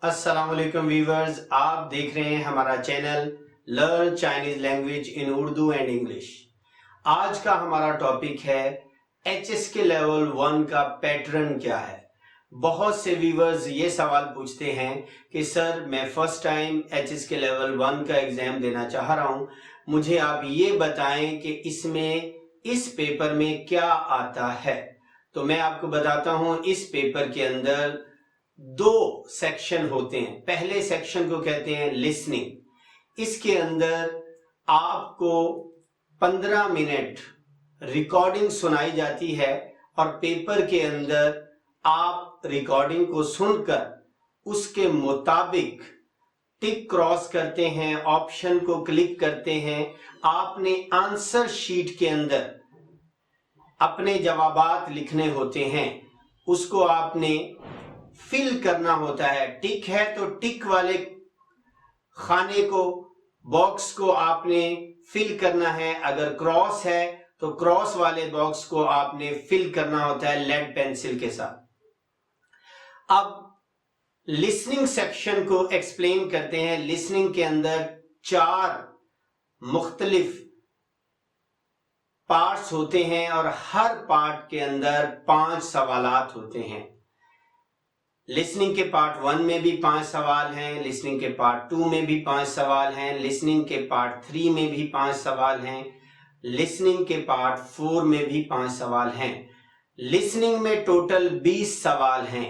अस्सलाम वालेकुम व्यूवर्स, आप देख रहे हैं हमारा channel learn Chinese language in Urdu and English. आज का हमारा टॉपिक है HSK लेवल 1 का पैटर्न क्या है। बहुत से व्यूवर्स ये सवाल पूछते हैं कि सर मैं फर्स्ट टाइम HSK लेवल 1 का एग्जाम देना चाह रहा हूं, मुझे आप ये बताएं कि इसमें इस पेपर में क्या आता है। तो मैं आपको बताता हूं, इस पेपर के अंदर दो सेक्शन होते हैं। पहले सेक्शन को कहते हैं लिसनिंग। इसके अंदर आपको 15 मिनट रिकॉर्डिंग सुनाई जाती है और पेपर के अंदर आप रिकॉर्डिंग को सुनकर उसके मुताबिक टिक क्रॉस करते हैं, ऑप्शन को क्लिक करते हैं। आपने आंसर शीट के अंदर अपने जवाबात लिखने होते हैं, उसको आपने फिल करना होता है। टिक है तो टिक वाले खाने को, बॉक्स को आपने फिल करना है। अगर क्रॉस है तो क्रॉस वाले बॉक्स को आपने फिल करना होता है लेड पेंसिल के साथ। अब लिसनिंग सेक्शन को एक्सप्लेन करते हैं। लिसनिंग के अंदर 4 मुख्तलिफ पार्ट्स होते हैं और हर पार्ट के अंदर 5 सवालात होते हैं। लिसनिंग के पार्ट 1 में भी 5 सवाल हैं, लिसनिंग के पार्ट 2 में भी 5 सवाल हैं, लिसनिंग के पार्ट 3 में भी 5 सवाल हैं, लिसनिंग के पार्ट 4 में भी 5 सवाल हैं। लिसनिंग में टोटल 20 सवाल हैं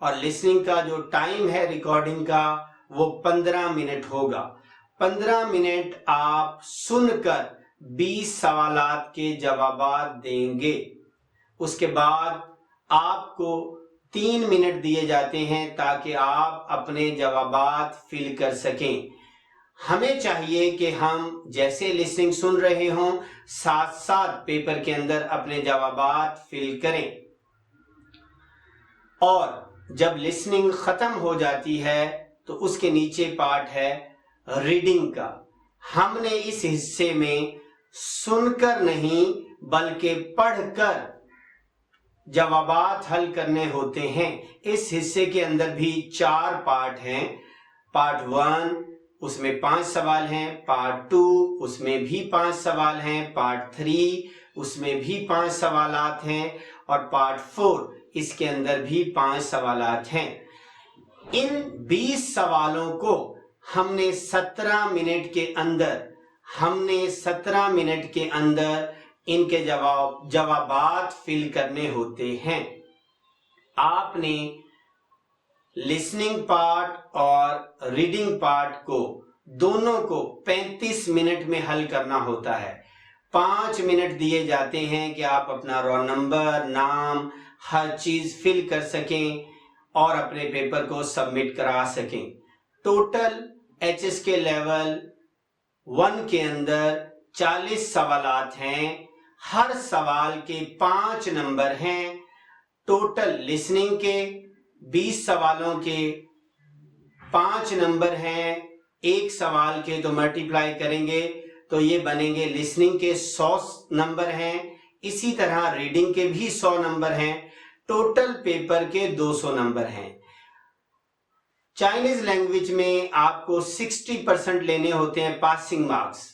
और लिसनिंग का जो टाइम है रिकॉर्डिंग का वो 15 मिनट होगा। 15 मिनट आप सुनकर 20 सवालात के जवाबात देंगे। उसके बाद आपको 3 मिनट दिए जाते हैं ताकि आप अपने जवाबात फिल कर सकें। हमें चाहिए कि हम जैसे लिसनिंग सुन रहे हों, साथ साथ पेपर के अंदर अपने जवाबात फिल करें। और जब लिसनिंग खत्म हो जाती है तो उसके नीचे पार्ट है रीडिंग का। हमने इस हिस्से में सुनकर नहीं बल्कि पढ़कर जवाबात हल करने होते हैं। इस हिस्से के अंदर भी 4 पार्ट हैं। पार्ट 1 उसमें 5 सवाल हैं, पार्ट 2 उसमें भी 5 सवाल हैं, पार्ट 3 उसमें भी 5 सवालात हैं और पार्ट 4 इसके अंदर भी 5 सवालात हैं। इन 20 सवालों को हमने 17 मिनट के अंदर इनके जवाबात फिल करने होते हैं। आपने लिसनिंग पार्ट और रीडिंग पार्ट को दोनों को 35 मिनट में हल करना होता है। 5 मिनट दिए जाते हैं कि आप अपना रोल नंबर, नाम, हर चीज फिल कर सकें और अपने पेपर को सबमिट करा सकें। टोटल HSK लेवल 1 के अंदर 40 सवालात हैं। हर सवाल के 5 नंबर हैं। टोटल लिसनिंग के 20 सवालों के 5 नंबर हैं। एक सवाल के तो मल्टीप्लाई करेंगे तो ये बनेंगे, लिसनिंग के 100 नंबर हैं। इसी तरह रीडिंग के भी 100 नंबर हैं। टोटल पेपर के 200 नंबर हैं। चाइनीज लैंग्वेज में आपको 60% लेने होते हैं पासिंग मार्क्स।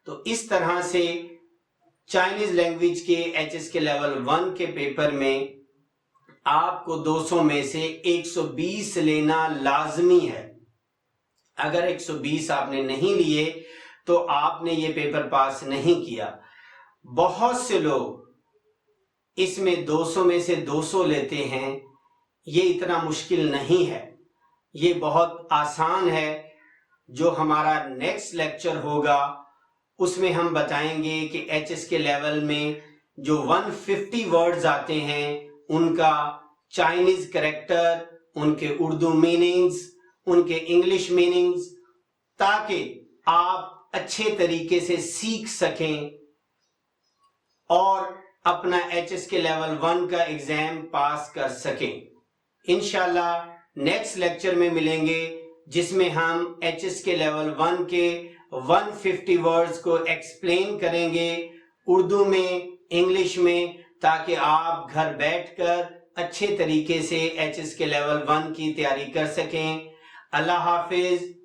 तो इस तरह से चाइनीज लैंग्वेज के HSK लेवल 1 के पेपर में आपको 200 में से 120 लेना लाजमी है। अगर 120 आपने नहीं लिए तो आपने ये पेपर पास नहीं किया। बहुत से लोग इसमें 200 में से 200 लेते हैं। ये इतना मुश्किल नहीं है, ये बहुत आसान है। जो हमारा नेक्स्ट लेक्चर होगा उसमें हम बताएंगे कि HSK लेवल में जो 150 वर्ड्स आते हैं उनका चाइनीज करेक्टर, उनके उर्दू मीनिंग्स, उनके इंग्लिश मीनिंग्स, ताकि आप अच्छे तरीके से सीख सकें और अपना HSK लेवल 1 का एग्जाम पास कर सकें। इंशाल्लाह नेक्स्ट लेक्चर में मिलेंगे जिसमें हम HSK लेवल 1 के 150 वर्ड्स को एक्सप्लेन करेंगे उर्दू में, इंग्लिश में, ताकि आप घर बैठकर अच्छे तरीके से HSK लेवल 1 की तैयारी कर सकें। اللہ حافظ.